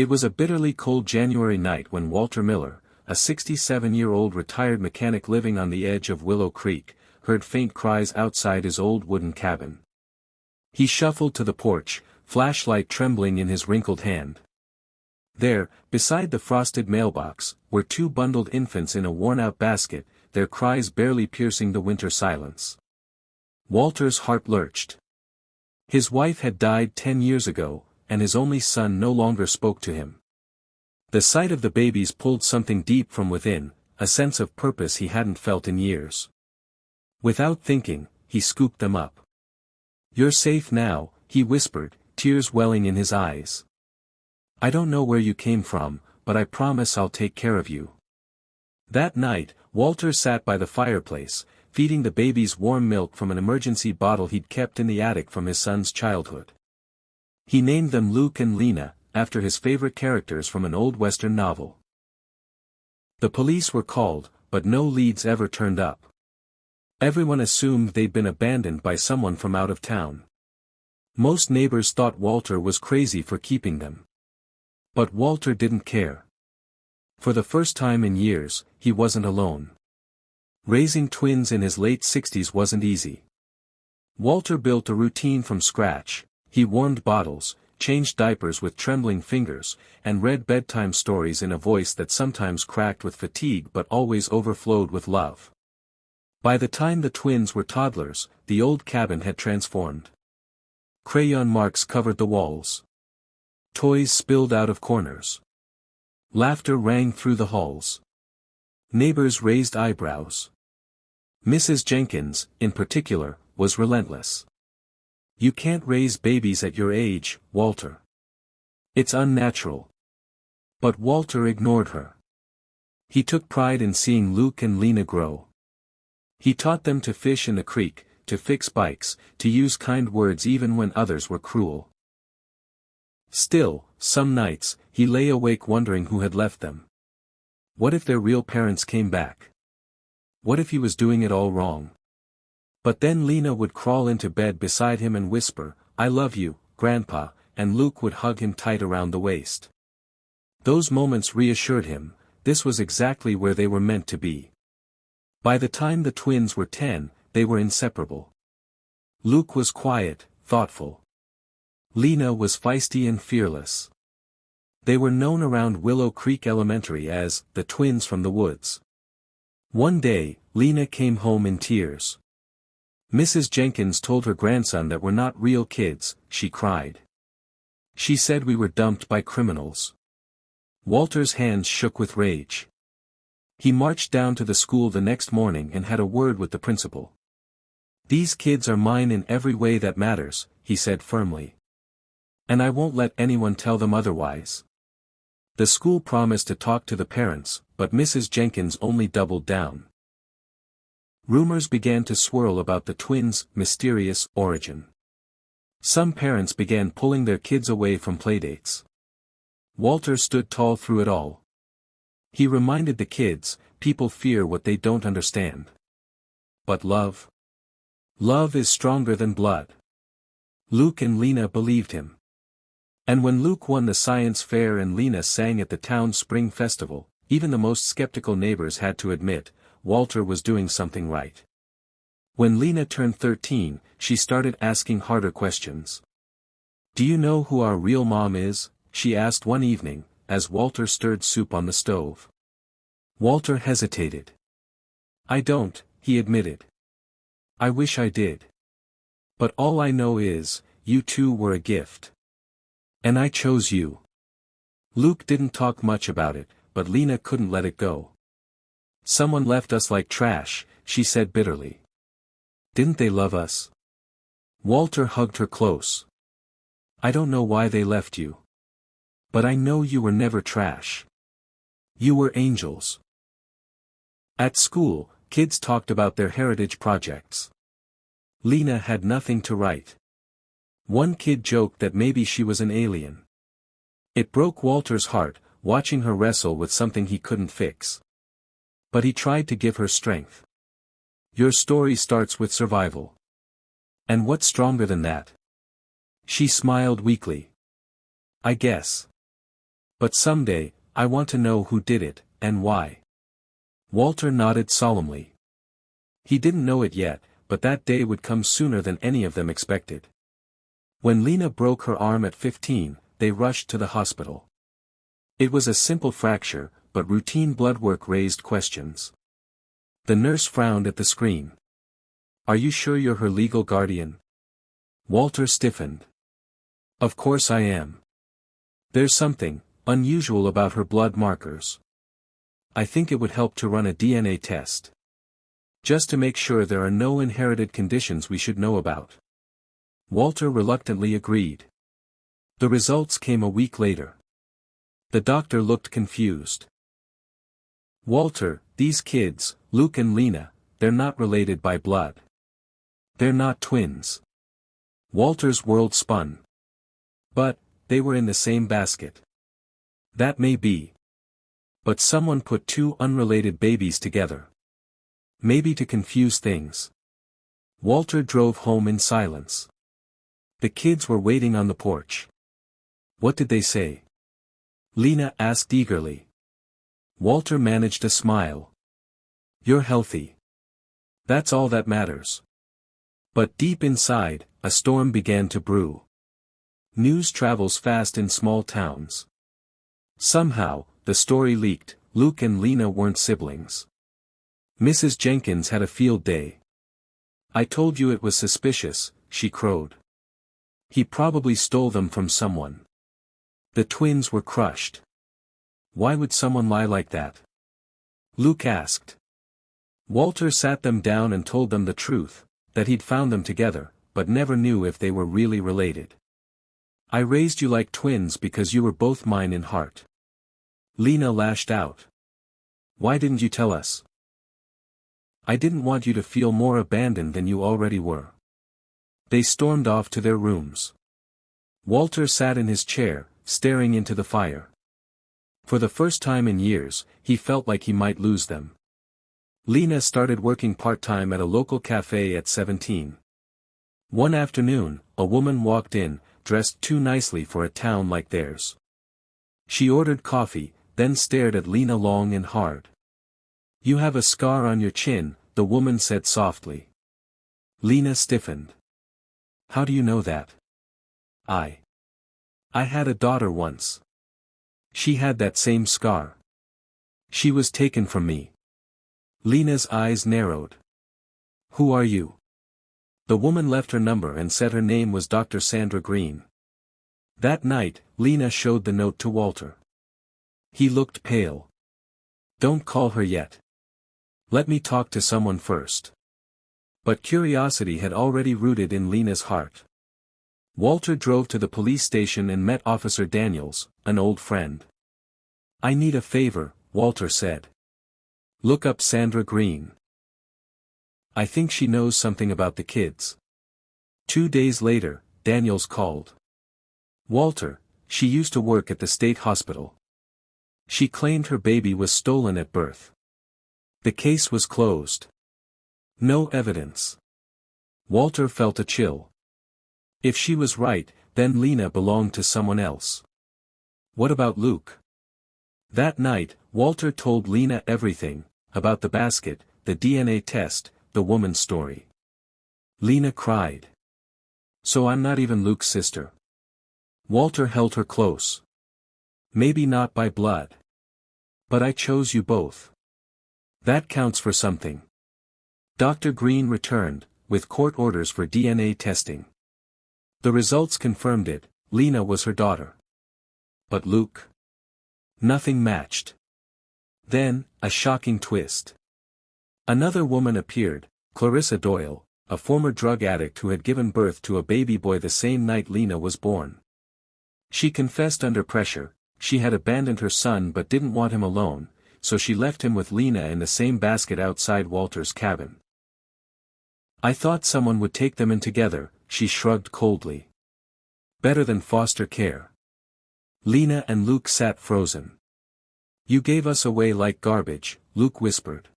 It was a bitterly cold January night when Walter Miller, a 67-year-old retired mechanic living on the edge of Willow Creek, heard faint cries outside his old wooden cabin. He shuffled to the porch, flashlight trembling in his wrinkled hand. There, beside the frosted mailbox, were two bundled infants in a worn-out basket, their cries barely piercing the winter silence. Walter's heart lurched. His wife had died 10 years ago, and his only son no longer spoke to him. The sight of the babies pulled something deep from within, a sense of purpose he hadn't felt in years. Without thinking, he scooped them up. "You're safe now," he whispered, tears welling in his eyes. "I don't know where you came from, but I promise I'll take care of you." That night, Walter sat by the fireplace, feeding the babies warm milk from an emergency bottle he'd kept in the attic from his son's childhood. He named them Luke and Lena, after his favorite characters from an old Western novel. The police were called, but no leads ever turned up. Everyone assumed they'd been abandoned by someone from out of town. Most neighbors thought Walter was crazy for keeping them. But Walter didn't care. For the first time in years, he wasn't alone. Raising twins in his late 60s wasn't easy. Walter built a routine from scratch. He warmed bottles, changed diapers with trembling fingers, and read bedtime stories in a voice that sometimes cracked with fatigue but always overflowed with love. By the time the twins were toddlers, the old cabin had transformed. Crayon marks covered the walls. Toys spilled out of corners. Laughter rang through the halls. Neighbors raised eyebrows. Mrs. Jenkins, in particular, was relentless. "You can't raise babies at your age, Walter. It's unnatural." But Walter ignored her. He took pride in seeing Luke and Lena grow. He taught them to fish in the creek, to fix bikes, to use kind words even when others were cruel. Still, some nights, he lay awake wondering who had left them. What if their real parents came back? What if he was doing it all wrong? But then Lena would crawl into bed beside him and whisper, "I love you, Grandpa," and Luke would hug him tight around the waist. Those moments reassured him, this was exactly where they were meant to be. By the time the twins were 10, they were inseparable. Luke was quiet, thoughtful. Lena was feisty and fearless. They were known around Willow Creek Elementary as the twins from the woods. One day, Lena came home in tears. "Mrs. Jenkins told her grandson that we're not real kids," she cried. "She said we were dumped by criminals." Walter's hands shook with rage. He marched down to the school the next morning and had a word with the principal. "These kids are mine in every way that matters," he said firmly. "And I won't let anyone tell them otherwise." The school promised to talk to the parents, but Mrs. Jenkins only doubled down. Rumors began to swirl about the twins' mysterious origin. Some parents began pulling their kids away from playdates. Walter stood tall through it all. He reminded the kids, people fear what they don't understand. But love? Love is stronger than blood. Luke and Lena believed him. And when Luke won the science fair and Lena sang at the town spring festival, even the most skeptical neighbors had to admit, Walter was doing something right. When Lena turned 13, she started asking harder questions. "Do you know who our real mom is?" she asked one evening, as Walter stirred soup on the stove. Walter hesitated. "I don't," he admitted. "I wish I did. But all I know is, you two were a gift. And I chose you." Luke didn't talk much about it, but Lena couldn't let it go. "Someone left us like trash," she said bitterly. "Didn't they love us?" Walter hugged her close. "I don't know why they left you. But I know you were never trash. You were angels." At school, kids talked about their heritage projects. Lena had nothing to write. One kid joked that maybe she was an alien. It broke Walter's heart, watching her wrestle with something he couldn't fix. But he tried to give her strength. "Your story starts with survival. And what's stronger than that?" She smiled weakly. "I guess. But someday, I want to know who did it, and why. Walter nodded solemnly. He didn't know it yet, but that day would come sooner than any of them expected. When Lena broke her arm at 15, they rushed to the hospital. It was a simple fracture, but routine blood work raised questions. The nurse frowned at the screen. "Are you sure you're her legal guardian?" Walter stiffened. "Of course I am. There's something unusual about her blood markers. I think it would help to run a DNA test. Just to make sure there are no inherited conditions we should know about." Walter reluctantly agreed. The results came a week later. The doctor looked confused. "Walter, these kids, Luke and Lena, they're not related by blood. They're not twins." Walter's world spun. "But, they were in the same basket." "That may be. But someone put two unrelated babies together. Maybe to confuse things." Walter drove home in silence. The kids were waiting on the porch. "What did they say?" Lena asked eagerly. Walter managed a smile. "You're healthy. That's all that matters." But deep inside, a storm began to brew. News travels fast in small towns. Somehow, the story leaked, Luke and Lena weren't siblings. Mrs. Jenkins had a field day. "I told you it was suspicious," she crowed. "He probably stole them from someone." The twins were crushed. "Why would someone lie like that?" Luke asked. Walter sat them down and told them the truth, that he'd found them together, but never knew if they were really related. "I raised you like twins because you were both mine in heart." Lena lashed out. "Why didn't you tell us?" "I didn't want you to feel more abandoned than you already were." They stormed off to their rooms. Walter sat in his chair, staring into the fire. For the first time in years, he felt like he might lose them. Lena started working part-time at a local cafe at 17. One afternoon, a woman walked in, dressed too nicely for a town like theirs. She ordered coffee, then stared at Lena long and hard. "You have a scar on your chin," the woman said softly. Lena stiffened. "How do you know that?" I had a daughter once. She had that same scar. She was taken from me." Lena's eyes narrowed. "Who are you?" The woman left her number and said her name was Dr. Sandra Green. That night, Lena showed the note to Walter. He looked pale. "Don't call her yet. Let me talk to someone first." But curiosity had already rooted in Lena's heart. Walter drove to the police station and met Officer Daniels, an old friend. "I need a favor," Walter said. "Look up Sandra Green. I think she knows something about the kids." 2 days later, Daniels called. "Walter, she used to work at the state hospital. She claimed her baby was stolen at birth. The case was closed. No evidence." Walter felt a chill. If she was right, then Lena belonged to someone else. What about Luke? That night, Walter told Lena everything, about the basket, the DNA test, the woman's story. Lena cried. "So I'm not even Luke's sister?" Walter held her close. "Maybe not by blood. But I chose you both. That counts for something." Dr. Green returned, with court orders for DNA testing. The results confirmed it, Lena was her daughter. But Luke? Nothing matched. Then, a shocking twist. Another woman appeared, Clarissa Doyle, a former drug addict who had given birth to a baby boy the same night Lena was born. She confessed under pressure, she had abandoned her son but didn't want him alone, so she left him with Lena in the same basket outside Walter's cabin. "I thought someone would take them in together," she shrugged coldly. "Better than foster care." Lena and Luke sat frozen. "You gave us away like garbage," Luke whispered.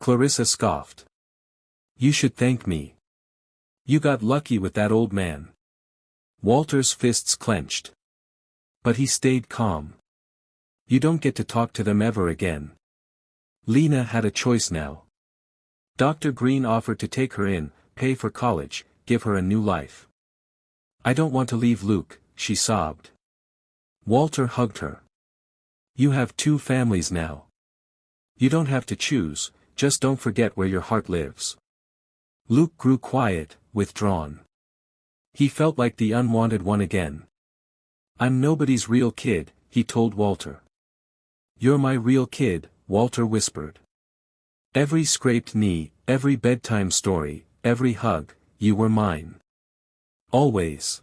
Clarissa scoffed. "You should thank me. You got lucky with that old man." Walter's fists clenched. But he stayed calm. You don't get to talk to them ever again. Lena had a choice now. Dr. Green offered to take her in, pay for college, give her a new life. I don't want to leave Luke, she sobbed. Walter hugged her. You have two families now. You don't have to choose, just don't forget where your heart lives. Luke grew quiet, withdrawn. He felt like the unwanted one again. I'm nobody's real kid, he told Walter. You're my real kid, Walter whispered. Every scraped knee, every bedtime story, every hug, you were mine. Always.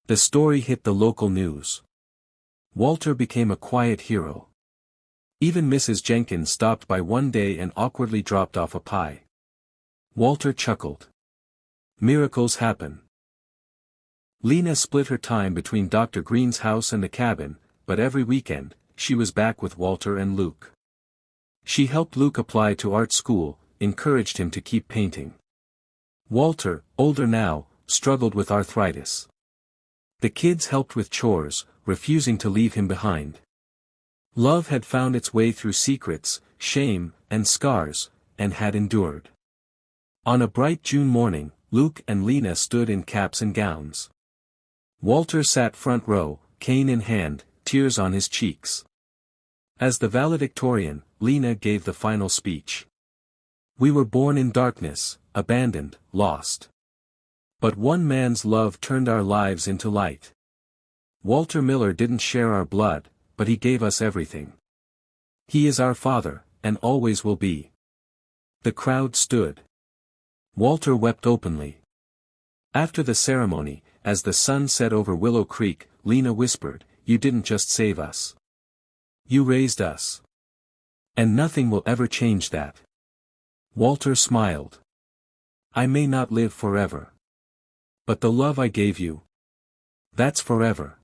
The story hit the local news. Walter became a quiet hero. Even Mrs. Jenkins stopped by one day and awkwardly dropped off a pie. Walter chuckled. Miracles happen. Lena split her time between Dr. Green's house and the cabin, but every weekend, she was back with Walter and Luke. She helped Luke apply to art school, encouraged him to keep painting. Walter, older now, struggled with arthritis. The kids helped with chores, refusing to leave him behind. Love had found its way through secrets, shame, and scars, and had endured. On a bright June morning, Luke and Lena stood in caps and gowns. Walter sat front row, cane in hand, tears on his cheeks. As the valedictorian, Lena gave the final speech. We were born in darkness, abandoned, lost. But one man's love turned our lives into light. Walter Miller didn't share our blood, but he gave us everything. He is our father, and always will be. The crowd stood. Walter wept openly. After the ceremony, as the sun set over Willow Creek, Lena whispered, You didn't just save us. You raised us. And nothing will ever change that. Walter smiled. I may not live forever. But the love I gave you. That's forever.